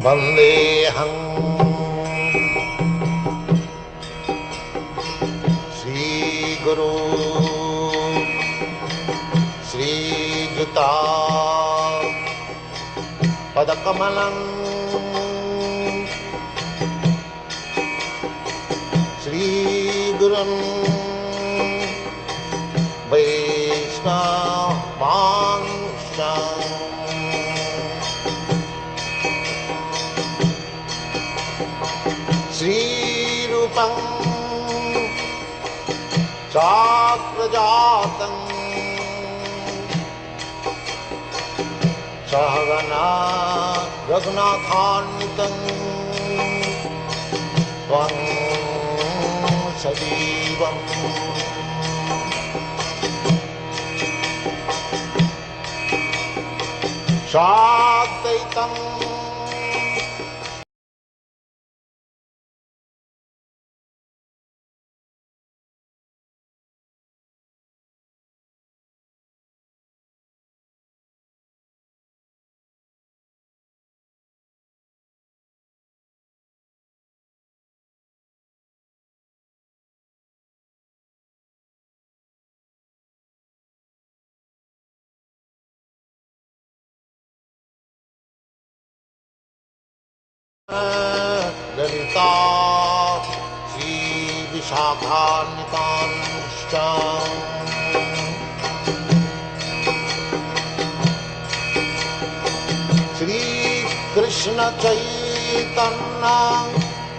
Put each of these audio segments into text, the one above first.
वंदेहं श्री गुरु श्रीयुता पदकमलं श्रीगुरुं वैष्णवांश्च श्रीरूपं चाक्रजातं सहगना रघुनाथान्वितं त्वं सजीवं साद्वैतं ललिता श्री विशाखान्वितांश्च श्री कृष्ण चैतन्य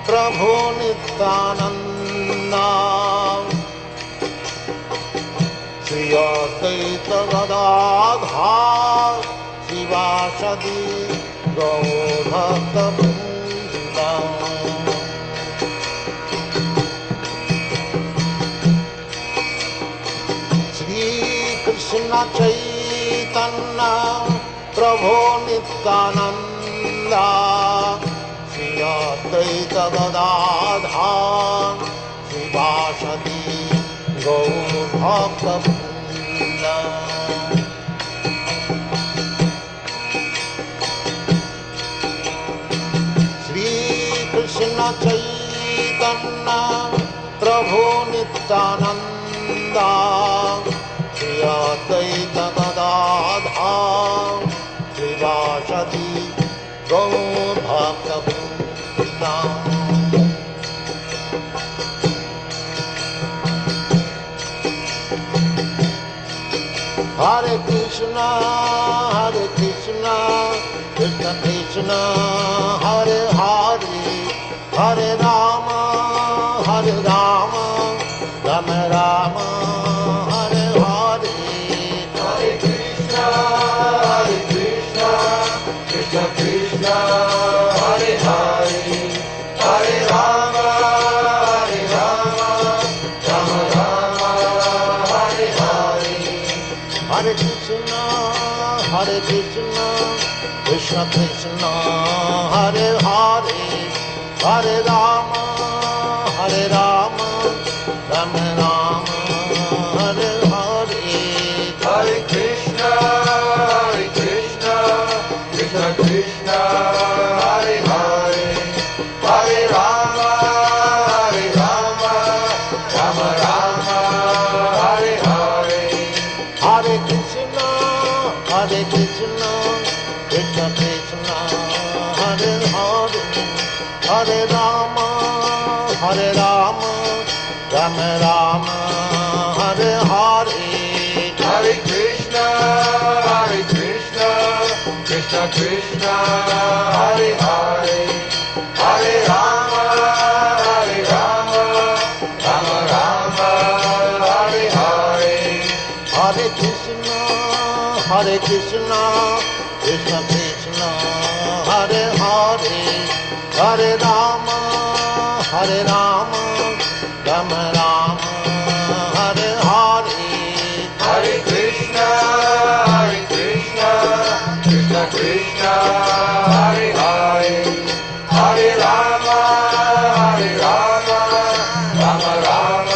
प्रभु नित्यानंद श्री अद्वैत गदाधर शिवासदि गौरभक्तवृंद श्री कृष्ण चैतन्य प्रभु नित्यानंद श्री अद्वैत गदाधर शिवासदि गौरभक्तवृंद कृष्ण चैतन्य प्रभु नित्यानंद श्री अद्वैत गदाधर शिवासदि गौरभक्तवृंद हरे Krishna Krishna Krishna Hare Hare Hare Ram Ram Ram Hare Hare Hare Krishna Krishna Krishna Hare Hare Hare Ram Ram Ram Hare Hare Hare Krishna Krishna Krishna Hare Hare Hare Ram Ram Ram Hare Hare Hare Krishna Krishna Krishna Hare Hare Hare Ram Ram Ram Hare Hare Hare Krishna Krishna Krishna Hare Hare Hare Ram Ram Ram Hare Hare Hare Krishna Krishna Krishna Hare Hare Hare Ram Ram Ram Hare Hare Hare Krishna Krishna Krishna Hare Hare Hare Ram Ram Ram Hare Hare Hare Krishna Krishna Krishna Hare Hare Hare Ram Ram Ram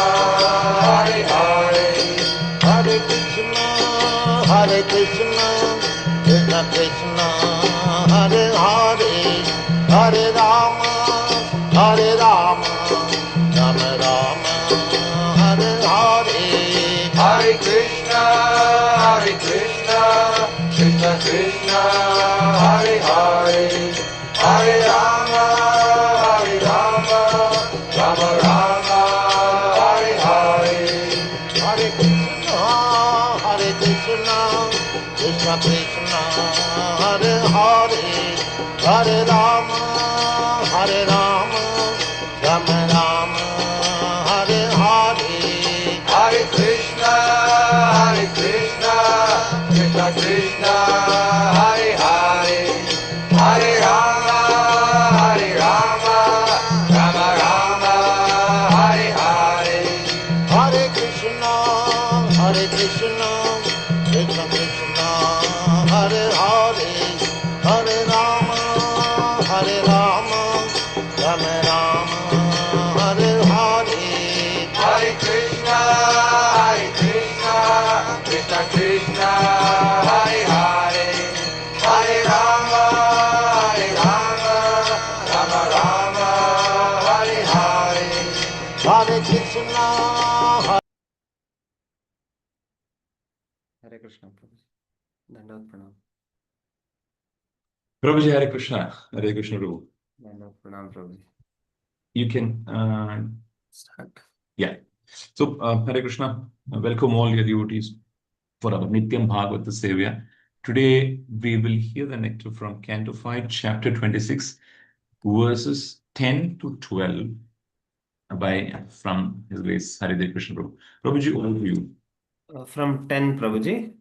Hare Hare Hare Krishna Krishna Krishna Hare Hare Hare, Hare Rama, Hare Rama, Rama Rama, Hare Hare. Hare Krishna, Krishna Krishna, Hare Hare, Hare Rama, Hare Rama, Rama Rama, Hare Hare. Hare Krishna, Krishna Krishna, Hare Hare, Hare Rama, Rama Rama, Hare Hare. Hare Krishna, Krishna Krishna, Hare Hare, Hare Rama, Rama Rama, Hare Hare. Hare Krishna, Krishna Krishna, Hare Hare, Hare Rama, Rama Rama, Hare Hare. Hare Krishna, Hare Krishna, Prabhu. Dandavat Pranam. Prabhuji, Hare Krishna. Hare Krishna, Prabhu. Dandavat Pranam, Prabhu. You can Start. Yeah. So, Hare Krishna, welcome all your devotees for our Nityam Bhagavata Sevya. Today, we will hear the nectar from Canto 5, Chapter 26, verses 10 to 12 from His Grace Haridev Krishna Prabhu. Prabhuji, over to you. From 10, Prabhuji?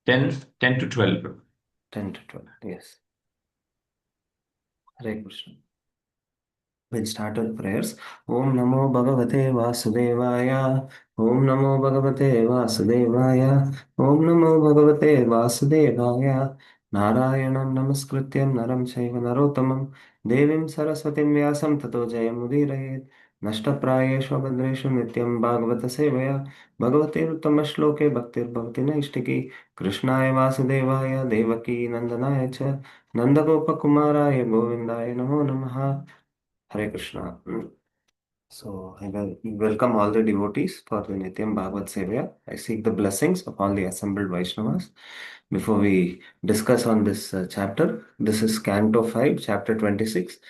10 to 12, Prabhu. 10 to 12, yes. Hare Krishna. We'll start with prayers. Om Namo Bhagavate Vasudevaya. Om Namo Bhagavate Vasudevaya. Om Namo Bhagavate Vasudevaya. Narayanam Namaskrityam Naram Chaiva Narottamam Devim Saraswatim Vyasam Tato Jayam Udirayet Nashtaprayeshu Abhadreshu Nityam Bhagavata Sevaya Bhagavate Uttama Bhaktir Bhavati Naishtiki Krishnaya Vasudevaya Devaki Nandanaya Cha Nandagopakumaraaya Govindaya Namo Namaha. Hare Krishna. So I welcome all the devotees for the Nityam Bhagavad Sevya. I seek the blessings of all the assembled Vaishnavas. Before we discuss on this chapter, this is Canto 5, Chapter 26,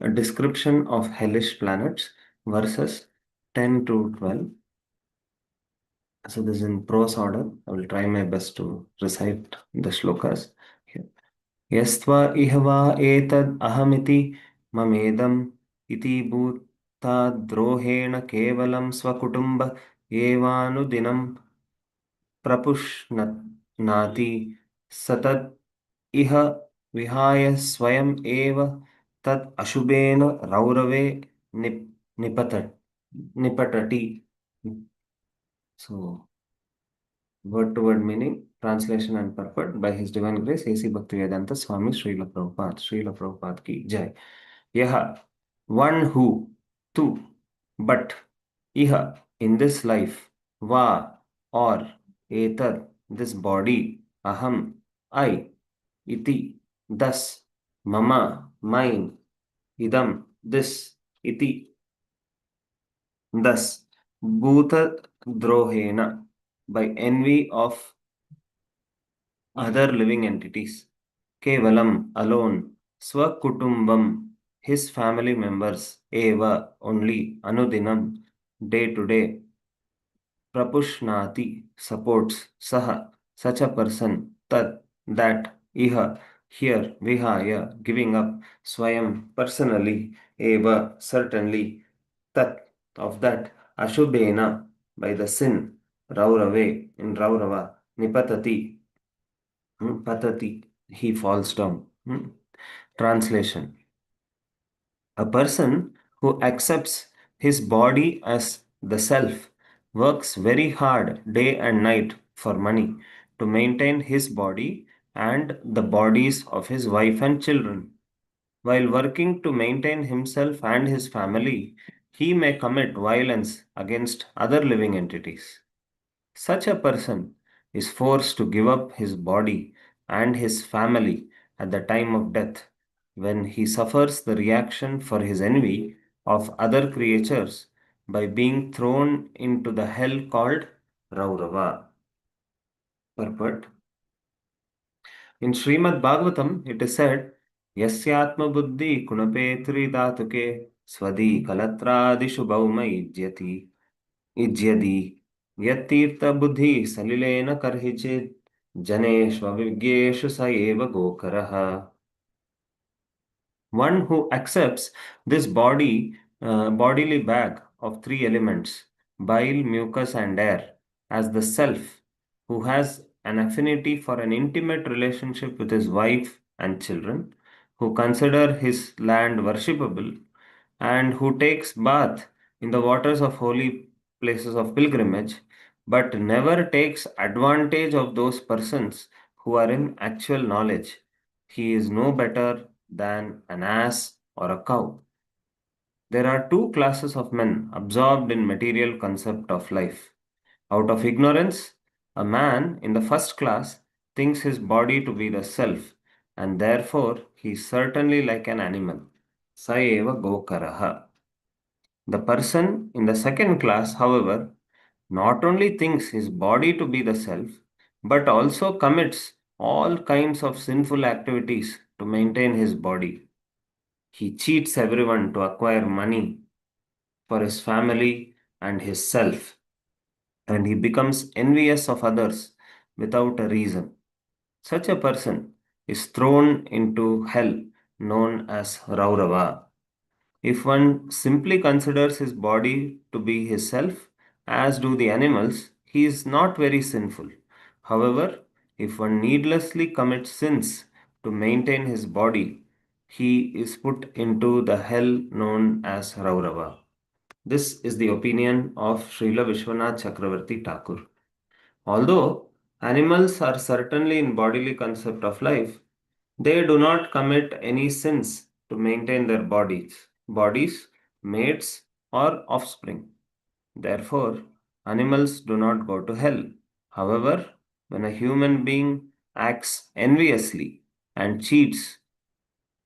a description of hellish planets, verses 10 to 12. So this is in prose order. I will try my best to recite the shlokas here. Yastva ihva etad ahamiti mamedam iti bhutadrohena kevalam swakutumba evanudinam prapushnati satad iha vihaya swayam eva tad ashubena raurave nipatati. So, word to word meaning, translation and purport by His Divine Grace A.C. Bhaktivedanta Swami Srila Prabhupada ki Jai. Yaha, one who, tu, but, iha, in this life, va, or, etar, this body, aham, I, iti, thus, mama, mine, idam, this, iti, thus, bhuta drohena, by envy of other living entities. Kevalam, alone. Swakutumbam, his family members. Eva, only. Anudinam, day to day. Prapushnati, supports. Saha, such a person. Tat, that. Iha, here. Vihaya, giving up. Swayam, personally. Eva, certainly. Tat, of that. Ashubhena, by the sin. Raurave, in Raurava. Nipatati, patati, he falls down. Translation. A person who accepts his body as the self works very hard day and night for money to maintain his body and the bodies of his wife and children. While working to maintain himself and his family, he may commit violence against other living entities. Such a person is forced to give up his body and his family at the time of death when he suffers the reaction for his envy of other creatures by being thrown into the hell called Raurava. Purport. In Srimad Bhagavatam, it is said यस्यात्मबुद्धि कुणपे त्रिधातुके स्वदी कलत्रादिषु भौम इज्यति यत्तीर्थबुद्धि सलिलेन कर्हिचित् जनेष्वभिज्ञेषु स एव गोकरः. One who accepts this bodily bag of three elements, bile, mucus, and air, as the self, who has an affinity for an intimate relationship with his wife and children, who consider his land worshipable, and who takes bath in the waters of holy places of pilgrimage, but never takes advantage of those persons who are in actual knowledge. He is no better than an ass or a cow. There are two classes of men absorbed in material concept of life. Out of ignorance, a man in the first class thinks his body to be the self, and therefore he is certainly like an animal. Saeva gokaraha. The person in the second class, however, not only thinks his body to be the self, but also commits all kinds of sinful activities to maintain his body. He cheats everyone to acquire money for his family and his self, and he becomes envious of others without a reason. Such a person is thrown into hell known as Raurava. If one simply considers his body to be his self, as do the animals, he is not very sinful. However, if one needlessly commits sins to maintain his body, he is put into the hell known as Raurava. This is the opinion of Srila Vishwanath Chakravarti Thakur. Although animals are certainly in bodily concept of life, they do not commit any sins to maintain their bodies, mates, or offspring. Therefore, animals do not go to hell. However, when a human being acts enviously and cheats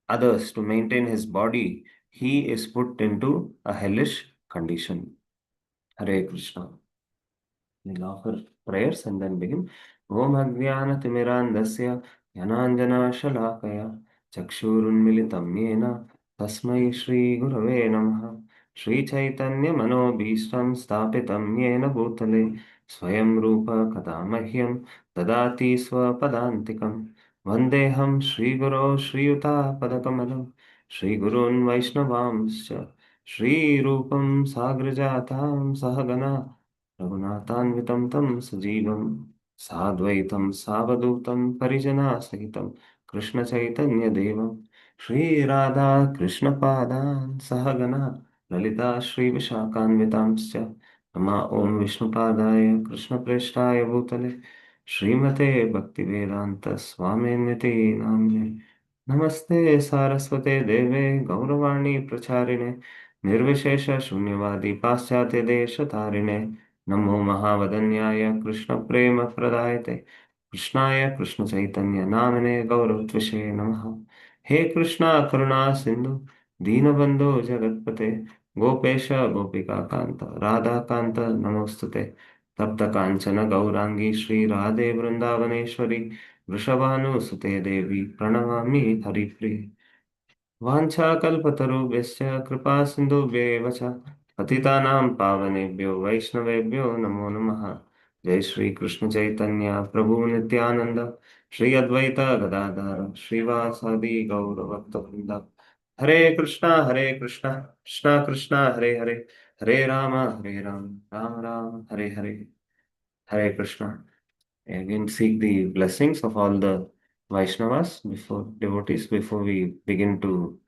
others to maintain his body, he is put into a hellish condition. Hare Krishna. We'll offer prayers and then begin. Om Agyanatimirandasya Yananjana Shalakaya Chakshurunmilitam Yena Tasmai Shri Gurave Namaha Shri Chaitanya Manobhishtam Stapitam Yena Bhutale Swayam Rupa Kadamahyam Dadati Swapadantikam Vandeham Shri Guru Shri Yuta Padakamalam Shri Gurun Vaishnavamscha Shri Rupam Sagrajatam Sahagana रघुनाथान्वितं तं सजीवं साद्वैतं सावधूतं परिजनासहितं कृष्णचैतन्यदेवं श्रीराधा कृष्णपादान् सहगणा ललिता श्रीविशाखान्वितांश्च नमा ॐ विष्णुपादाय कृष्णप्रेष्ठाय भूतले श्रीमते भक्तिवेदान्त स्वामिन्विते नाम्ने नमस्ते सारस्वते देवे गौरवाणी प्रचारिणे निर्विशेष शून्यवादी पाश्चात्य देश तारिणे नमो महावदन्याय कृष्ण प्रेम प्रदायते कृष्णाय कृष्ण चैतन्य नामने गौरवत्विषे नमः. हे कृष्णा करुणा सिंधु दीनबंधु जगत्पते गोपेश गोपिका कांत राधा कांत नमोस्तुते तप्त कांचन गौरांगी श्री राधे वृंदावनेश्वरी वृषभानुसुते देवी प्रणमामि हरिप्रिये. वाञ्छाकल्पतरुभ्यश्च कृपा सिन्धुभ्येव च पतितानां पावनेभ्यो वैष्णवेभ्यो नमो नमः. जय श्री कृष्ण चैतन्य प्रभु नित्यानंद श्री अद्वैत गदाधर श्रीवासादि गौर भक्तवृंद. हरे Krishna Krishna Krishna Hare Hare Hare Ram Ram Ram Hare Hare. Hare Krishna. Again, seek the blessings of all the Vaishnavas before devotees before we begin to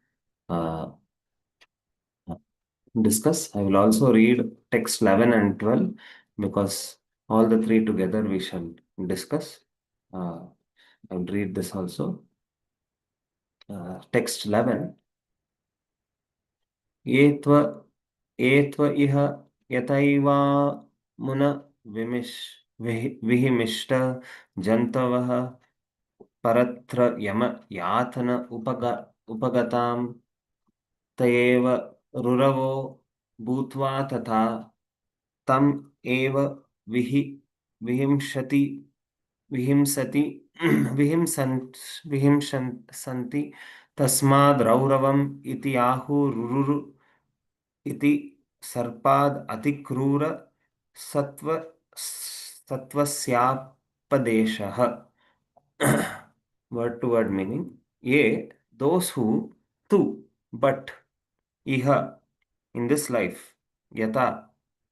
uh, discuss. I will also read text 11 and 12 because all the three together we shall discuss. I will read this also. Text 11. Etva etva iha yataiva muna vihimishta jantavaha परत्र यम यातन उपगताम तयेव रुरवो भूत्वा तथा तम एव विहि विहिंसति विहिंसति विहिंसन्ति तस्माद् रौरवम् इति आहुरुरु इति सर्पाद् अतिक्रूर सत्व सत्वस्यापदेशः. Word to word meaning. Ye, those who, tu, but, iha, in this life, yata,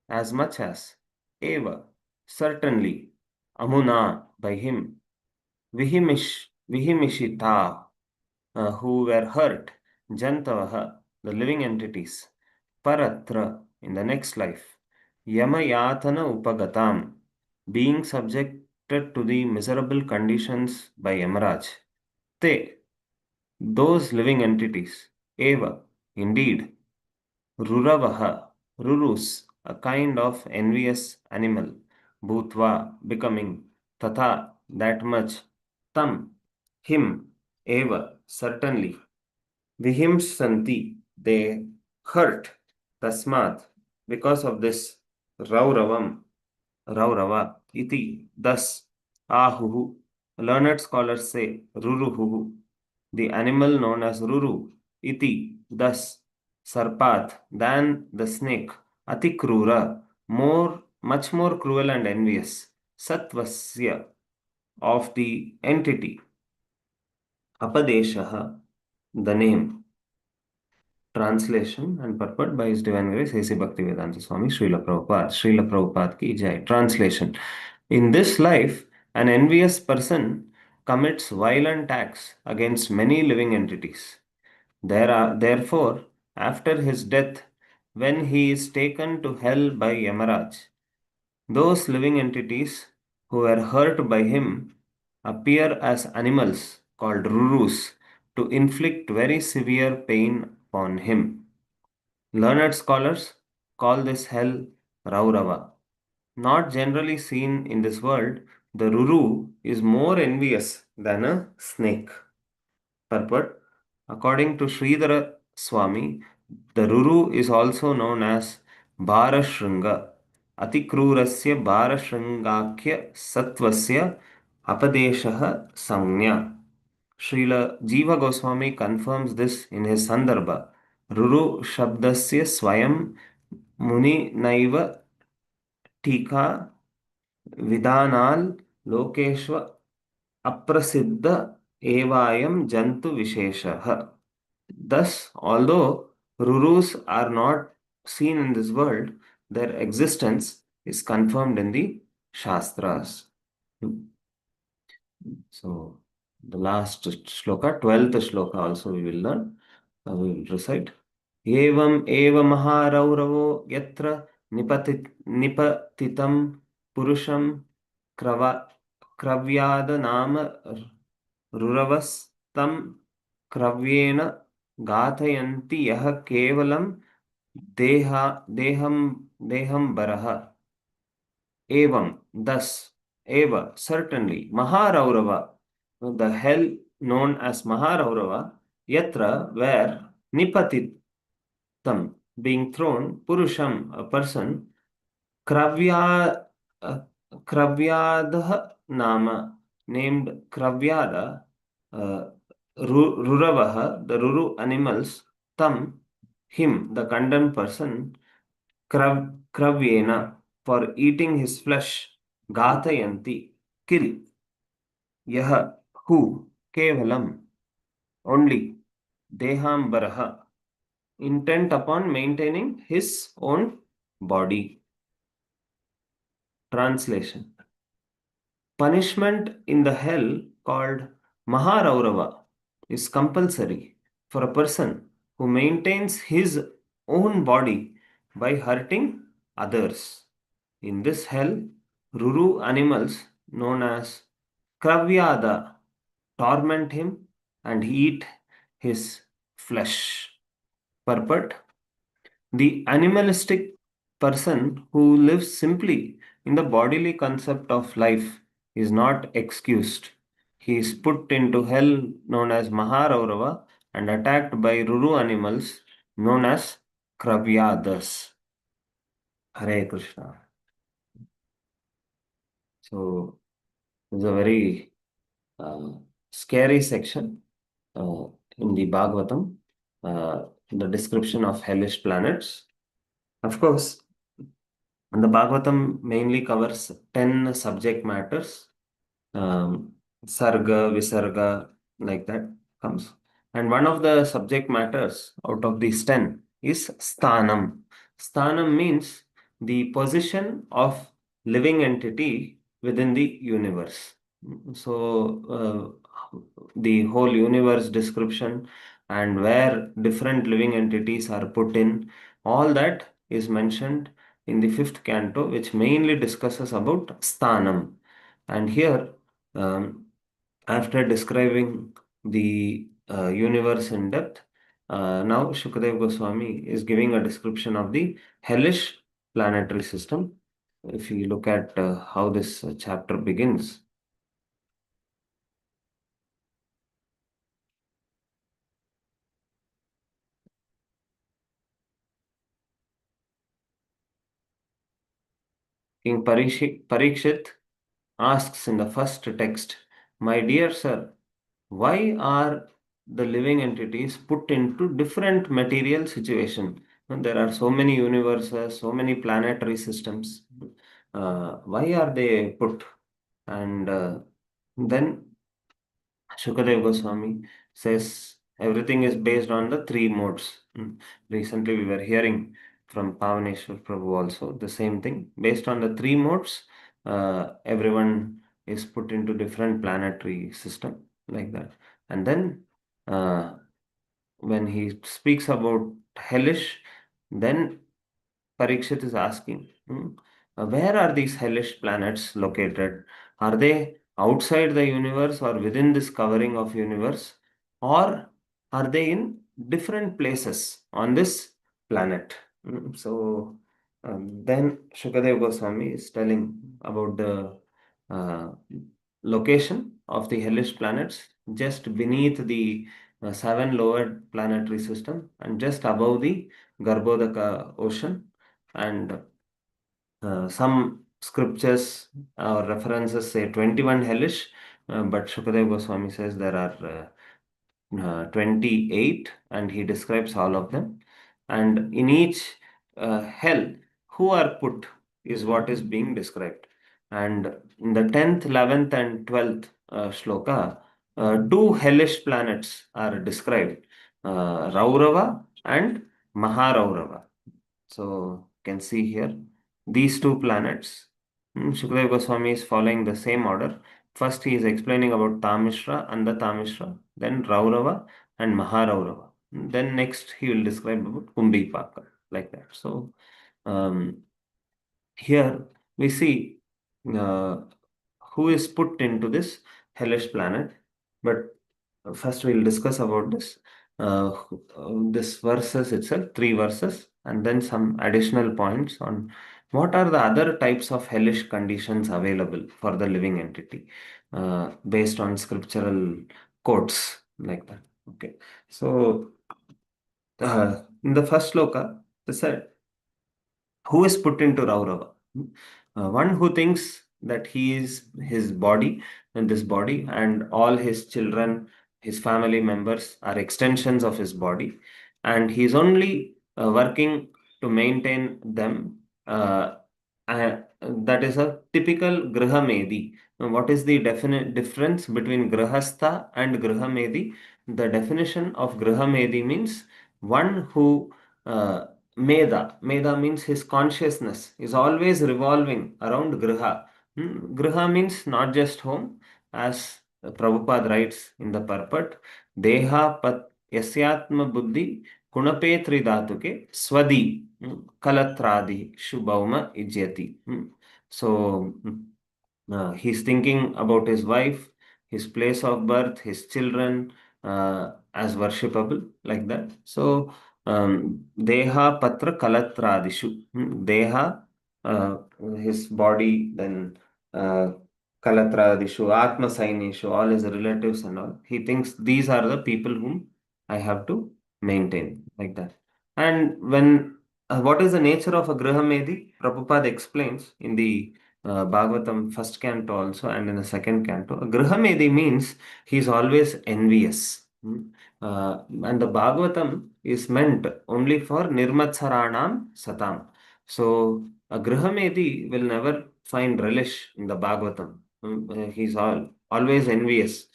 as much as, eva, certainly, amuna, by him, vihimishita, who were hurt, jantavaha, the living entities, paratra, in the next life, yamayatana upagatam, being subjected to the miserable conditions by Yamaraj. Te, those living entities, eva, indeed, ruravaha, rurus, a kind of envious animal, bhutva, becoming, tatha, that much, tam, him, eva, certainly, vihimsanti, they hurt, tasmat, because of this, rauravam, raurava, iti, thus, ahuhu, learned scholars say, ruruhuhu, the animal known as ruru, iti, thus, sarpat, than the snake, atikrura, more, much more cruel and envious, satvasya, of the entity, apadeshaha, the name. Translation and purport by His Divine Grace A.C. Bhaktivedanta Swami Srila Prabhupada. Srila Prabhupada ki jai. Translation. In this life, an envious person commits violent acts against many living entities. Therefore, after his death, when he is taken to hell by Yamaraj, those living entities who were hurt by him appear as animals called rurus to inflict very severe pain upon him. Learned scholars call this hell Raurava. Not generally seen in this world, the Ruru is more envious than a snake. Purport. According to Sridhara Swami, the Ruru is also known as Bharashringa. Atikrurasya Bharashringakya Satvasya Apadeshaha Samnya. Srila Jiva Goswami confirms this in his Sandarbha. Ruru Shabdasya Swayam Muni Naiva Tika Vidanal Lokeshwa Aprasiddha Evayam Jantu Visheshaha. Thus, although Rurus are not seen in this world, their existence is confirmed in the Shastras. So, the last shloka, 12th shloka also we will learn. We will recite. Evam eva maharauravo yatra nipatitam purusham kravyada nama ruravastam kravyena gathayanti yah kevalam deham baraha. Evam, thus, eva, certainly, Maharaurava, the hell known as Maharaurava, yatra, where nipatitam, being thrown, purusham, a person, kravya, kravyadaha nama, named kravyada, ruravaha, the ruru animals, tam, him, the condemned person, kravyena, for eating his flesh, ghatayanti, kill, yah, who, kevalam, only, dehambaraha, intent upon maintaining his own body. Translation. Punishment in the hell called Maharaurava is compulsory for a person who maintains his own body by hurting others. In this hell, Ruru animals known as Kravyada torment him and eat his flesh. Purport. The animalistic person who lives simply in the bodily concept of life is not excused. He is put into hell known as Maharaurava and attacked by Ruru animals known as Kravyadas. Hare Krishna. So, it's a very scary section. in the Bhagavatam, the description of hellish planets. Of course, the Bhagavatam mainly covers 10 subject matters. Sarga, Visarga, like that comes. And one of the subject matters out of these 10 is Sthanam. Sthanam means the position of living entity within the universe. So, the whole universe description and where different living entities are put in, all that is mentioned in the fifth canto, which mainly discusses about Sthanam. And here, after describing the universe in depth, now Shukadev Goswami is giving a description of the hellish planetary system. If you look at how this chapter begins, King Parikshit asks in the first text, "My dear sir, why are the living entities put into different material situation? And there are so many universes, so many planetary systems. Why are they put?" And then Shukadev Goswami says everything is based on the three modes. Recently, we were hearing from Pavaneshwar Prabhu also the same thing. Based on the three modes, everyone is put into different planetary system like that. And then uh, when he speaks about hellish, then Parikshit is asking, where are these hellish planets located? Are they outside the universe or within this covering of universe? Or are they in different places on this planet? Then Shukadev Goswami is telling about the uh, location of the hellish planets just beneath the seven lower planetary system and just above the Garbhodaka ocean. And some scriptures or references say 21 hellish, but Shukadev Goswami says there are 28, and he describes all of them. And in each hell, who are put is what is being described. And in the 10th, 11th, and 12th shloka, two hellish planets are described, Raurava and Maharaurava. So you can see here these two planets. Shukadeva Goswami is following the same order. First, he is explaining about Tamishra and the Tamishra, then Raurava and Maharaurava. Then next, he will describe about Kumbhipaka, like that. So here we see uh, who is put into this hellish planet. But first, we'll discuss about this verses itself, three verses, and then some additional points on what are the other types of hellish conditions available for the living entity based on scriptural quotes like that. Okay, so in the first sloka, they said, who is put into Raurava? One who thinks that he is his body and this body, and all his children, his family members are extensions of his body, and he is only working to maintain them. That is a typical Grihamedi. What is the definite difference between Grihastha and Grihamedi? The definition of Grihamedi means one who Meda means his consciousness is always revolving around Griha. Griha means not just home, as Prabhupada writes in the purport, Deha pat yasyatma buddhi kunapetri dhatuke swadi kalatradi shubhauma ijyati. So he's thinking about his wife, his place of birth, his children as worshipable, like that. So Deha Patra Kalatradishu. Deha, his body, then Kalatradishu, Atma Sainishu, all his relatives and all. He thinks these are the people whom I have to maintain, like that. And when what is the nature of a Grihamedi? Prabhupada explains in the Bhagavatam first canto also and in the second canto. A Grihamedi means he is always envious. And the Bhagavatam is meant only for Nirmatsaranam Satam. So a Grihamedi will never find relish in the Bhagavatam. He's always envious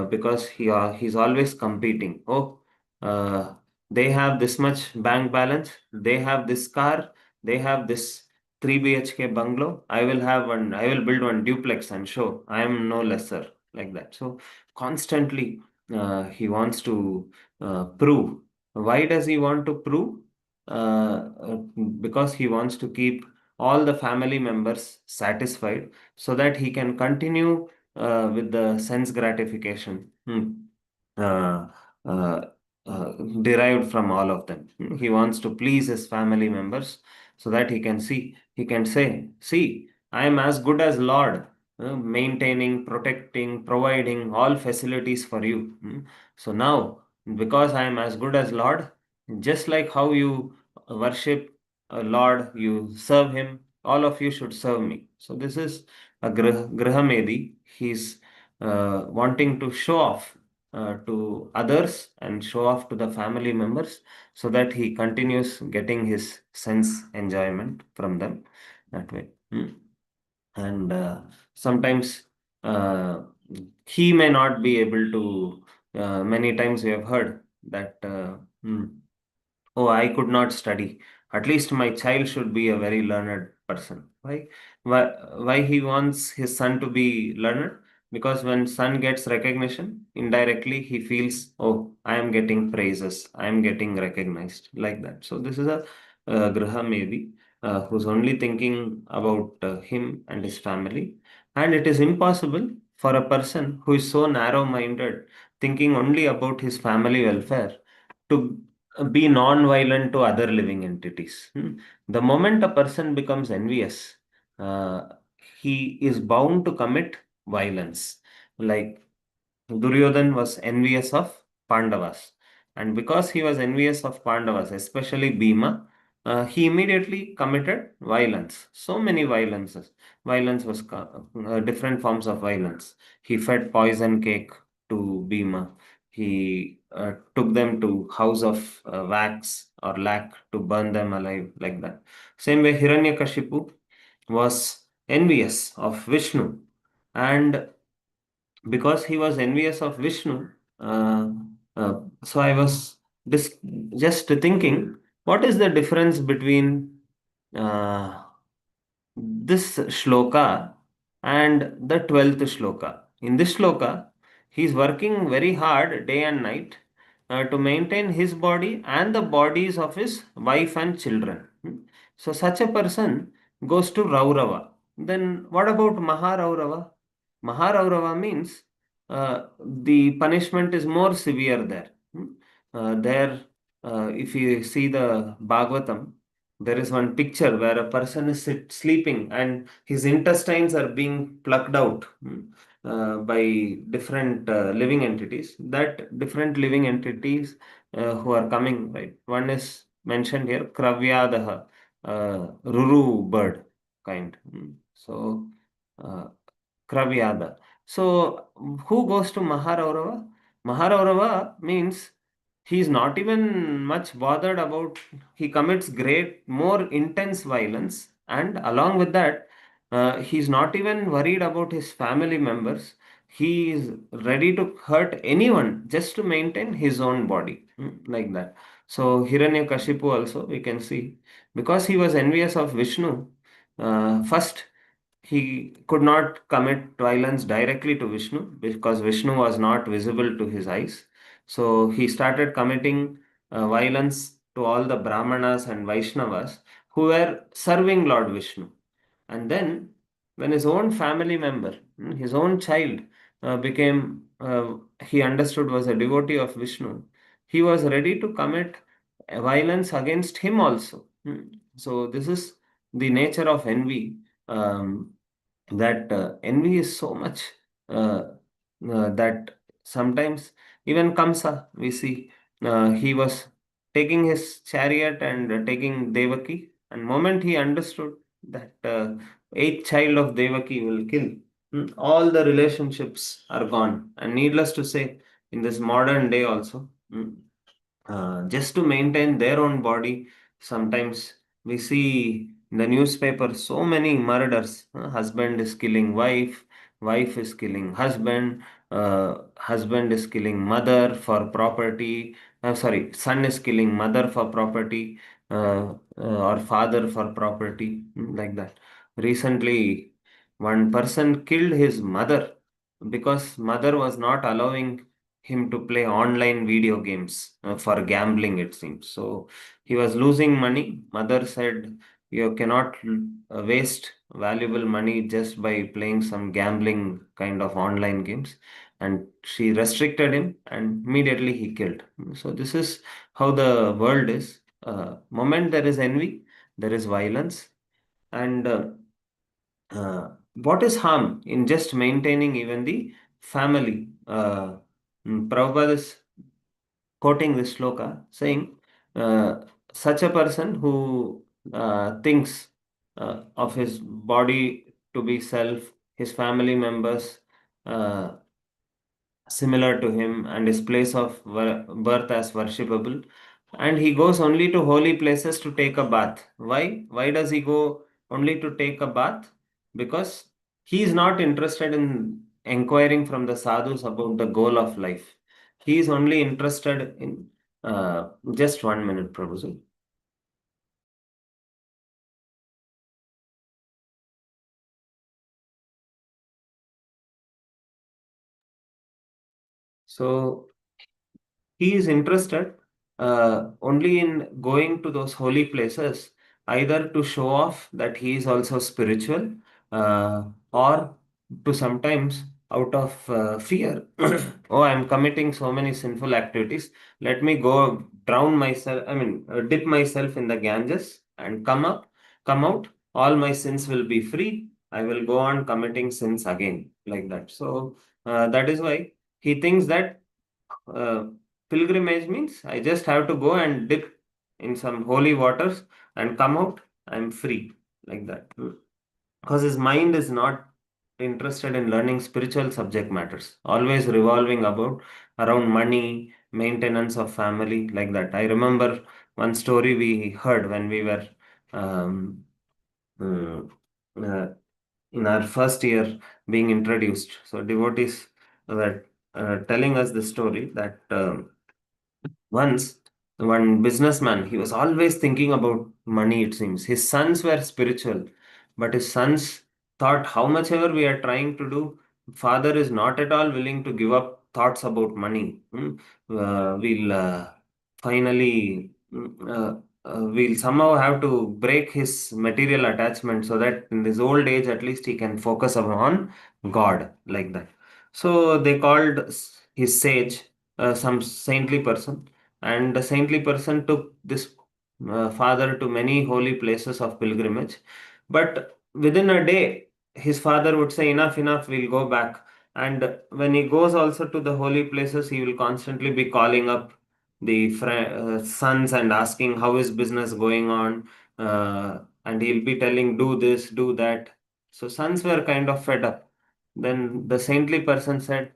because he's always competing. Oh, uh, they have this much bank balance, they have this car, they have this 3 BHK bungalow. I will build one duplex and show I am no lesser, like that. So constantly he wants to prove. Why does he want to prove? Because he wants to keep all the family members satisfied so that he can continue with the sense gratification. Uh, uh, uh, Derived from all of them. He wants to please his family members so that he can say, see, I am as good as Lord, maintaining, protecting, providing all facilities for you. So now, because I am as good as Lord, just like how you worship a Lord, you serve Him, all of you should serve me. So this is a Grihamedi. He's wanting to show off to others and show off to the family members so that he continues getting his sense enjoyment from them that way. And sometimes uh, he may not be able to. Many times we have heard that. Oh, I could not study. At least my child should be a very learned person. Why? Why, why he wants his son to be learned? Because when son gets recognition, indirectly he feels, oh, I am getting praises, I am getting recognized, like that. So this is a Graha maybe who's only thinking about him and his family. And it is impossible for a person who is so narrow-minded, thinking only about his family welfare, to be non-violent to other living entities. The moment a person becomes envious, uh, he is bound to commit violence. Like Duryodhan was envious of Pandavas. And because he was envious of Pandavas, especially Bhima, he immediately committed violence. So many violences. Violence was different forms of violence. He fed poison cake to Bhima. He took them to house of wax or lac to burn them alive, like that. Same way, Hiranyakashipu was envious of Vishnu, and because he was envious of Vishnu, uh, so I was dis- just thinking, what is the difference between uh, this shloka and the 12th shloka? In this shloka, he is working very hard day and night to maintain his body and the bodies of his wife and children. So, such a person goes to Raurava. Then, what about Maharaurava? Maharaurava means the punishment is more severe there. There, if you see the Bhagavatam, there is one picture where a person is sleeping and his intestines are being plucked out by different living entities. That different living entities who are coming, right? One is mentioned here, Kravyadaha, Ruru bird kind. So, uh, Kravyada. So, who goes to Maharaurava? Maharaurava means he is not even much bothered about, he commits great, more intense violence, and along with that, he is not even worried about his family members. He is ready to hurt anyone just to maintain his own body, like that. So, Hiranyakashipu also, we can see, because he was envious of Vishnu, first he could not commit violence directly to Vishnu because Vishnu was not visible to his eyes. So he started committing violence to all the Brahmanas and Vaishnavas who were serving Lord Vishnu. And then, when his own family member, his own child, he understood was a devotee of Vishnu, he was ready to commit violence against him also. So, this is the nature of envy. Um, that envy is so much that sometimes even Kamsa, we see, he was taking his chariot and taking Devaki, and moment he understood that eighth child of Devaki will kill, all the relationships are gone. And needless to say, in this modern day also, just to maintain their own body. Sometimes we see in the newspaper so many murders. Husband is killing wife, wife is killing husband, husband is killing mother for property. Sorry, son is killing mother for property, or father for property, like that. Recently, one person killed his mother because mother was not allowing him to play online video games for gambling, it seems. So he was losing money. Mother said, "You cannot waste valuable money just by playing some gambling kind of online games." And she restricted him, and immediately he killed. So this is how the world is. Moment there is envy, there is violence, and what is harm in just maintaining even the family? Prabhupada is quoting this sloka saying, such a person who thinks of his body to be self, his family members uh, similar to him, and his place of birth as worshipable, and he goes only to holy places to take a bath. Why does he go only to take a bath? Because he is not interested in inquiring from the sadhus about the goal of life. He is only interested in just 1 minute, Prabhuji. So he is interested only in going to those holy places, either to show off that he is also spiritual, or to sometimes out of fear. Oh, I'm committing so many sinful activities. Let me go drown myself, dip myself in the Ganges and come out. All my sins will be free. I will go on committing sins again, like that. So that is why he thinks that uh, pilgrimage means I just have to go and dip in some holy waters and come out, I'm free, like that. Because his mind is not interested in learning spiritual subject matters, always revolving about around money, maintenance of family, like that. I remember one story we heard when we were um, uh, uh, in our first year being introduced. So devotees were telling us the story that once, one businessman, he was always thinking about money, it seems. His sons were spiritual, but his sons thought, how much ever we are trying to do, father is not at all willing to give up thoughts about money. We'll finally, we'll somehow have to break his material attachment so that in his old age, at least he can focus upon God, like that. So they called his sage, some saintly person, and the saintly person took this father to many holy places of pilgrimage. But within a day, his father would say, enough, enough, we'll go back. And when he goes also to the holy places, he will constantly be calling up the sons and asking how is business going on. And he'll be telling, do this, do that. So sons were kind of fed up. Then the saintly person said,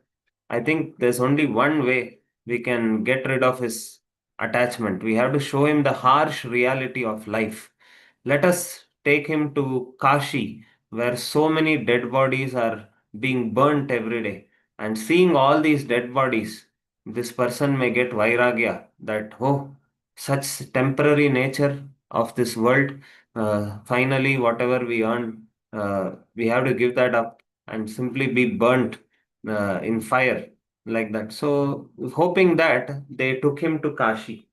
I think there's only one way we can get rid of his attachment. We have to show him the harsh reality of life. Let us take him to Kashi, where so many dead bodies are being burnt every day. And seeing all these dead bodies, this person may get vairagya that, oh, such temporary nature of this world, finally, whatever we earn, we have to give that up and simply be burnt in fire, like that. So, hoping that, they took him to Kashi.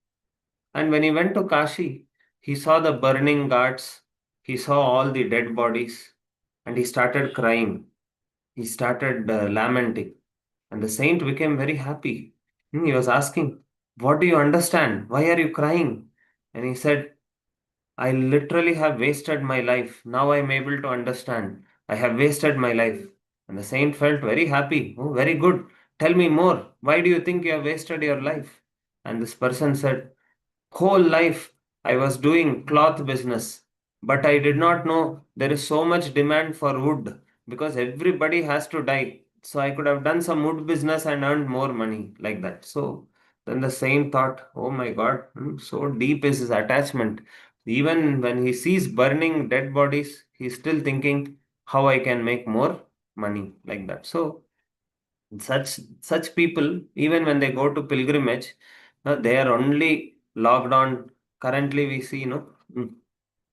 And when he went to Kashi, he saw the burning ghats, he saw all the dead bodies, and he started crying. He started lamenting. And the saint became very happy. He was asking, what do you understand? Why are you crying? And he said, I literally have wasted my life. Now I am able to understand. I have wasted my life. And the saint felt very happy. Oh, very good. Tell me more. Why do you think you have wasted your life? And this person said, whole life I was doing cloth business, but I did not know there is so much demand for wood because everybody has to die. So I could have done some wood business and earned more money, like that. So Then the saint thought, oh my God, so deep is his attachment. Even when he sees burning dead bodies, he's still thinking how I can make more money, like that. So such people, even when they go to pilgrimage, they are only logged on. Currently, we see,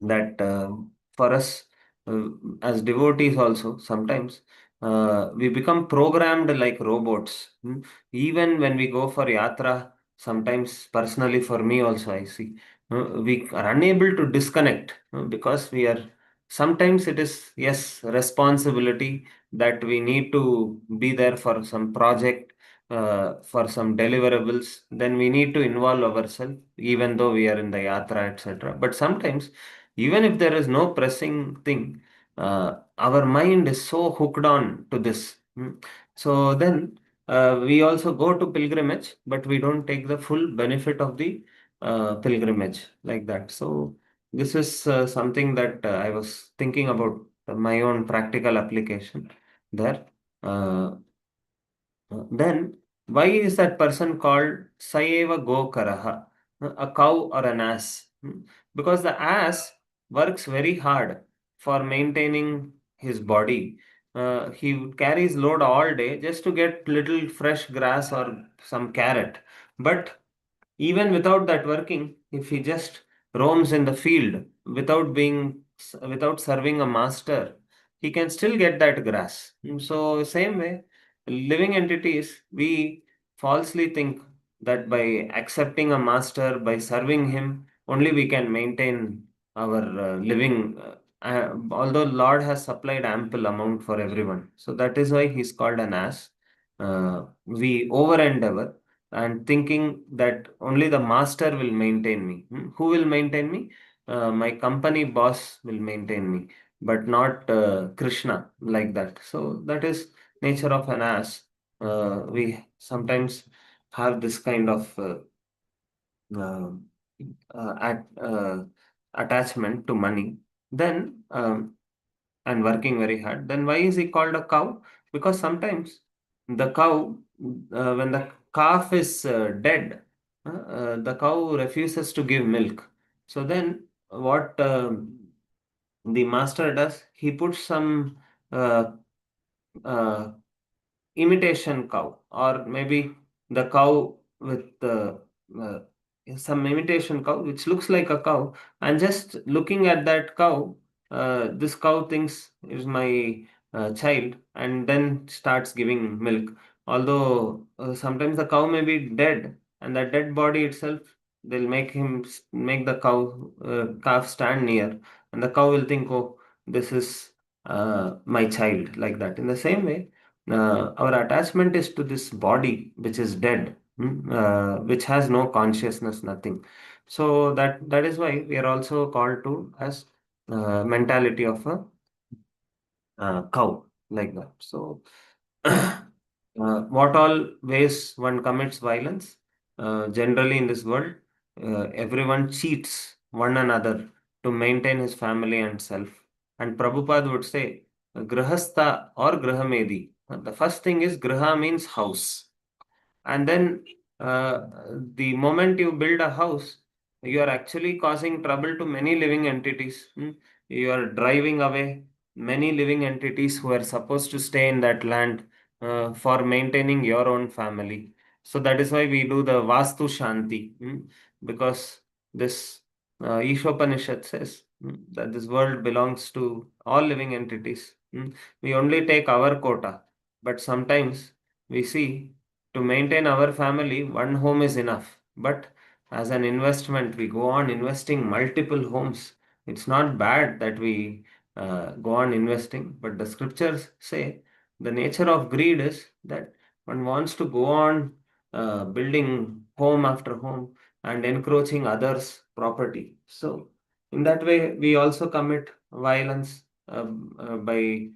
that for us as devotees also sometimes we become programmed like robots. Even when we go for yatra, sometimes personally for me also I see we are unable to disconnect because we are sometimes it is yes responsibility that we need to be there for some project, for some deliverables, then we need to involve ourselves even though we are in the yatra, etc. But sometimes even if there is no pressing thing, our mind is so hooked on to this. So then we also go to pilgrimage, but we don't take the full benefit of the pilgrimage, like that. So this is something that I was thinking about my own practical application there. Uh, then, why is that person called Sayeva Gokaraha, a cow or an ass? Because the ass works very hard for maintaining his body. He carries load all day just to get little fresh grass or some carrot. But even without that working, if he just roams in the field without serving a master, he can still get that grass. So same way, living entities, we falsely think that by accepting a master, by serving him, only we can maintain our living. Although Lord has supplied ample amount for everyone, so that is why he's called an ass. We over endeavor and thinking that only the master will maintain me. Who will maintain me? My company boss will maintain me, but not Krishna, like that. So that is nature of an ass. We sometimes have this kind of uh, attachment to money. Then and working very hard. Then why is he called a cow? Because sometimes the cow, when the calf is dead, the cow refuses to give milk. So then what the master does, he puts some uh, uh, imitation cow, or maybe the cow with uh, some imitation cow which looks like a cow, and just looking at that cow, this cow thinks is my child, and then starts giving milk. Although sometimes the cow may be dead, and that dead body itself, they'll make the calf stand near, and the cow will think, oh, this is my child, like that. In the same way, our attachment is to this body which is dead, which has no consciousness, nothing. So that is why we are also called to as mentality of a cow, like that. So what all ways one commits violence? Generally in this world, everyone cheats one another to maintain his family and self. And Prabhupada would say, Grahastha or Grahamedi. The first thing is Graha means house. And then uh, the moment you build a house, you are actually causing trouble to many living entities. You are driving away many living entities who are supposed to stay in that land for maintaining your own family. So that is why we do the Vastu Shanti, because this Ishopanishad says that this world belongs to all living entities. We only take our quota, but sometimes we see to maintain our family, one home is enough. But as an investment, we go on investing multiple homes. It's not bad that we go on investing, but the scriptures say the nature of greed is that one wants to go on building home after home and encroaching others' property. So, in that way, we also commit violence by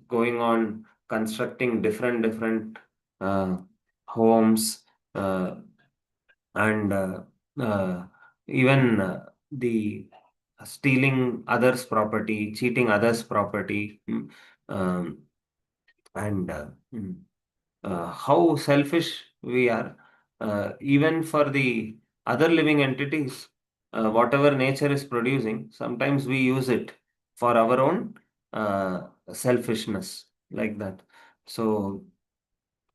going on constructing different uh, homes, and even the stealing others' property, cheating others' property, and how selfish we are. even for the other living entities, whatever nature is producing, sometimes we use it for our own selfishness, like that. So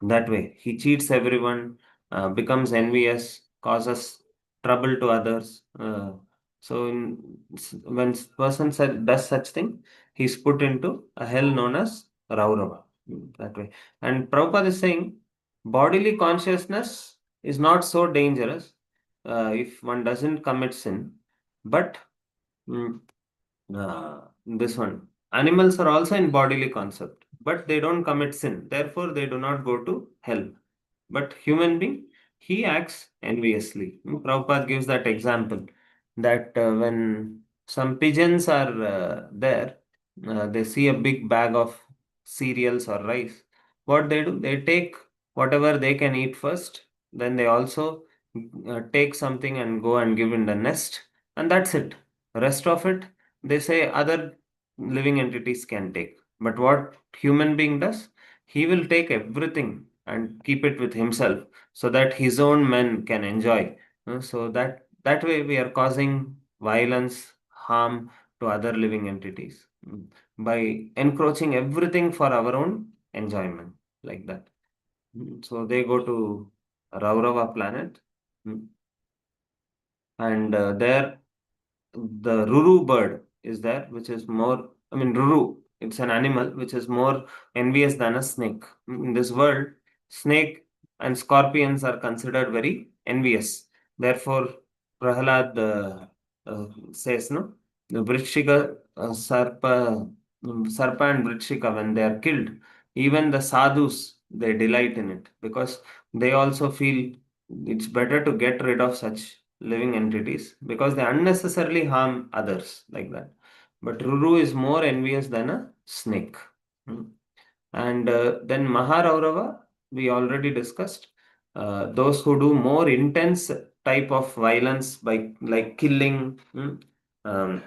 that way, he cheats everyone, becomes envious, causes trouble to others. When person does such thing, he's put into a hell known as Raurava. That way. And Prabhupada is saying bodily consciousness is not so dangerous if one doesn't commit sin, but mm, this one. Animals are also in bodily concept, but they don't commit sin. Therefore, they do not go to hell. But human being, he acts enviously. Prabhupada gives that example that when some pigeons are there, they see a big bag of cereals or rice. What they do, they take whatever they can eat first. Then they also take something and go and give in the nest, and that's it. Rest of it, they say other living entities can take. But what human being does, he will take everything and keep it with himself so that his own men can enjoy. So that way we are causing violence, harm to other living entities by encroaching everything for our own enjoyment, like that. So they go to Raurava planet, mm, and there the Ruru bird is there, which is more, I mean, Ruru, it's an animal which is more envious than a snake. In this world, snake and scorpions are considered very envious. Therefore, Prahalad says, no, the Vrishika, Sarpa and Vrishika, when they are killed, even the sadhus, they delight in it because they also feel it's better to get rid of such living entities because they unnecessarily harm others, like that. But Ruru is more envious than a snake. Hmm. And then Maharaurava, we already discussed. Those who do more intense type of violence by like killing, um,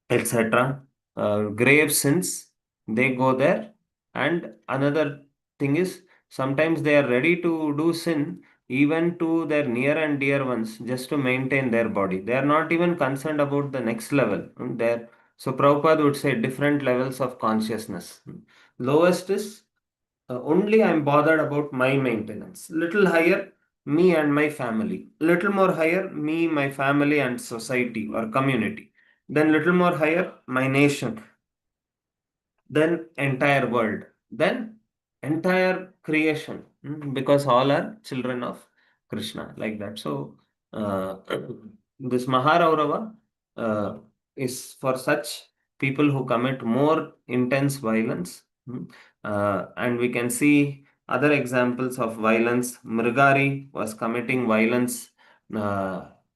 etc. Grave sins, they go there. And another thing is, sometimes they are ready to do sin even to their near and dear ones just to maintain their body. They are not even concerned about the next level. So Prabhupada would say different levels of consciousness. Lowest is only I'm bothered about my maintenance. Little higher, me and my family. Little more higher, me, my family, and society or community. Then little more higher, my nation. Then entire world. Then entire creation. Because all are children of Krishna, like that. So this Maharaurava uh, is for such people who commit more intense violence. And we can see other examples of violence. Mrigari was committing violence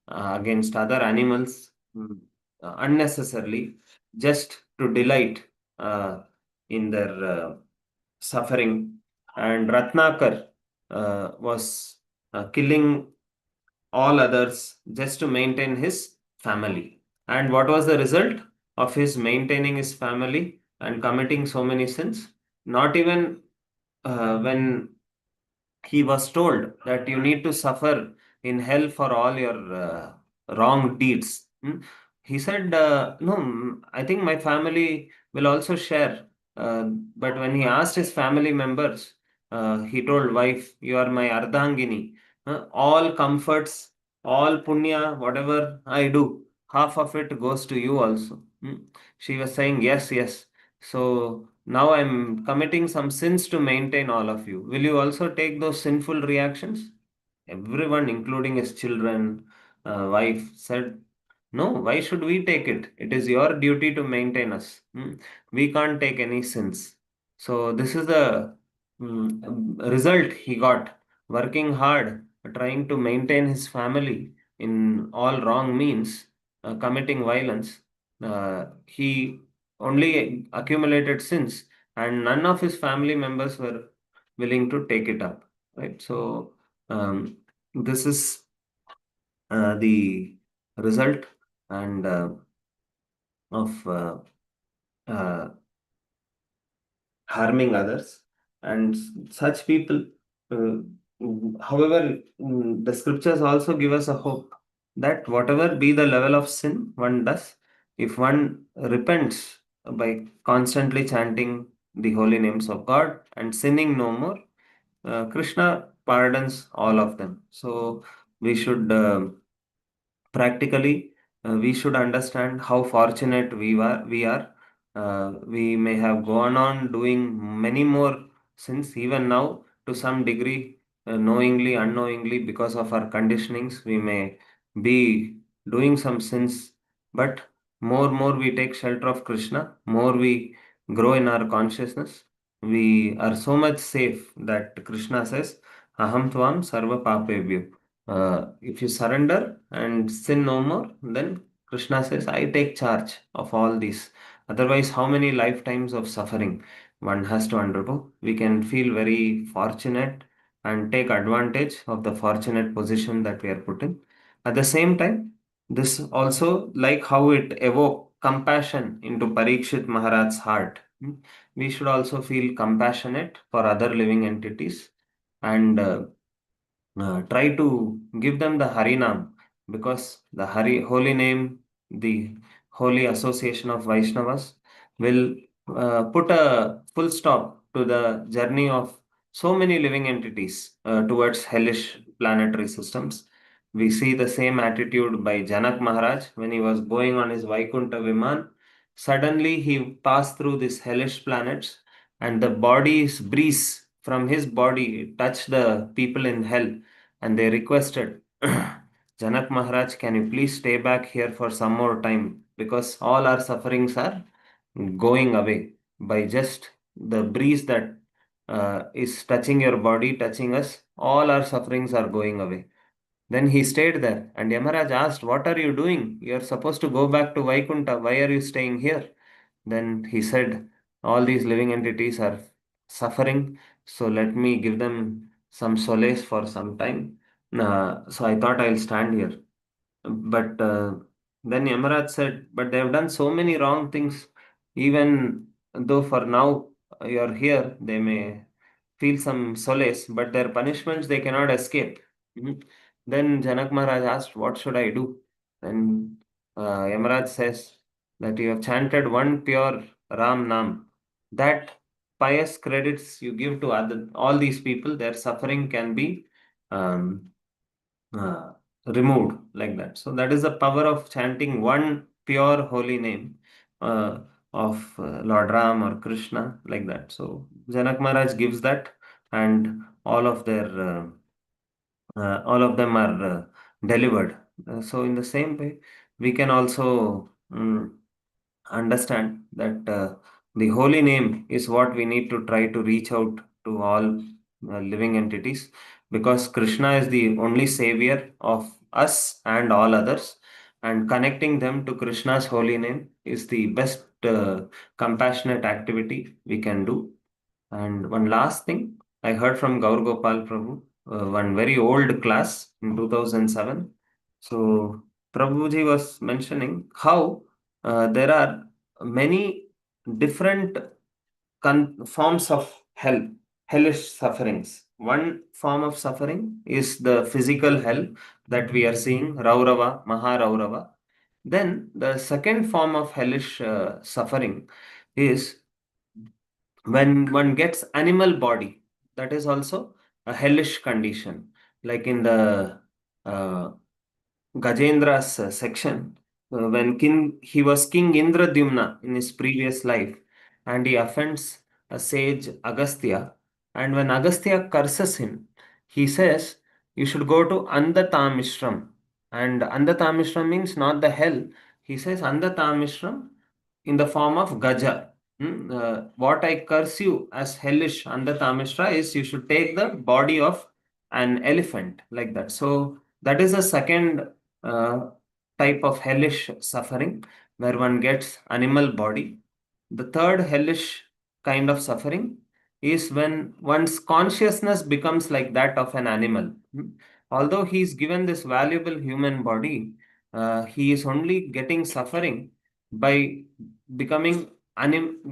against other animals unnecessarily just to delight in their suffering. And Ratnakar was killing all others just to maintain his family. And what was the result of his maintaining his family and committing so many sins? Not even when he was told that you need to suffer in hell for all your wrong deeds. He said, No, I think my family will also share. But when he asked his family members, he told wife, You are my Ardhangini. All comforts, all punya, whatever I do, half of it goes to you also. She was saying, Yes, yes. So now I'm committing some sins to maintain all of you. Will you also take those sinful reactions? Everyone, including his children, wife, said, No, why should we take it? It is your duty to maintain us. We can't take any sins. So, this is the result he got. Working hard, trying to maintain his family in all wrong means, committing violence. He only accumulated sins, and none of his family members were willing to take it up. Right. So, this is the result and of uh, harming others, and such people. However, the scriptures also give us a hope that whatever be the level of sin one does, if one repents by constantly chanting the holy names of God and sinning no more, Krishna pardons all of them. So we should practically we should understand how fortunate we are. We may have gone on doing many more sins even now to some degree, knowingly, unknowingly, because of our conditionings. We may be doing some sins, but more we take shelter of Krishna, more we grow in our consciousness. We are so much safe that Krishna says, Aham Tvam Sarva Papebhyo. If you surrender and sin no more, then Krishna says, I take charge of all these. Otherwise, how many lifetimes of suffering one has to undergo? We can feel very fortunate and take advantage of the fortunate position that we are put in. At the same time, this also, like how it evoked compassion into Parikshit Maharaj's heart, we should also feel compassionate for other living entities and try to give them the Harinam, because the holy name, the holy association of Vaishnavas will put a full stop to the journey of so many living entities towards hellish planetary systems. We see the same attitude by Janak Maharaj when he was going on his Vaikuntha Viman. Suddenly he passed through these hellish planets, and the body's breeze from his body touched the people in hell, and they requested, Janak Maharaj, can you please stay back here for some more time, because all our sufferings are going away by just the breeze that is touching your body, touching us. All our sufferings are going away. Then he stayed there, and Yamaraj asked, what are you doing? You are supposed to go back to Vaikunta. Why are you staying here? Then he said, all these living entities are suffering, so let me give them some solace for some time. So I thought I'll stand here. But then Yamaraj said, but they have done so many wrong things. Even though for now you're here, they may feel some solace, but their punishments they cannot escape. Mhm. Then Janak Maharaj asked, what should I do? Then Yamaraj says that you have chanted one pure Ram Nam. That pious credits you give to all these people, their suffering can be um, uh, removed like that. So that is the power of chanting one pure holy name of Lord Ram or Krishna, like that. So Janak Maharaj gives that, and all of them are delivered. So in the same way, we can also understand that the holy name is what we need to try to reach out to all living entities, because Krishna is the only savior of us and all others, and connecting them to Krishna's holy name is the best compassionate activity we can do. And one last thing, I heard from Gaur Gopal Prabhu, one very old class in 2007. So Prabhuji was mentioning how there are many different forms of hell, hellish sufferings. One form of suffering is the physical hell that we are seeing, Raurava, Maharaurava. Then the second form of hellish suffering is when one gets animal body. That is also a hellish condition, like in the uh, Gajendra's section, when he was King Indradyumna in his previous life, and he offends a sage Agastya, and when Agastya curses him, he says, you should go to Andatamishram. And Andatamishram means not the hell. He says Andatamishram in the form of Gaja. What I curse you as hellish Andatamishra is you should take the body of an elephant, like that. So that is a second uh, type of hellish suffering where one gets animal body. The third hellish kind of suffering is when one's consciousness becomes like that of an animal. Although he is given this valuable human body, he is only getting suffering by becoming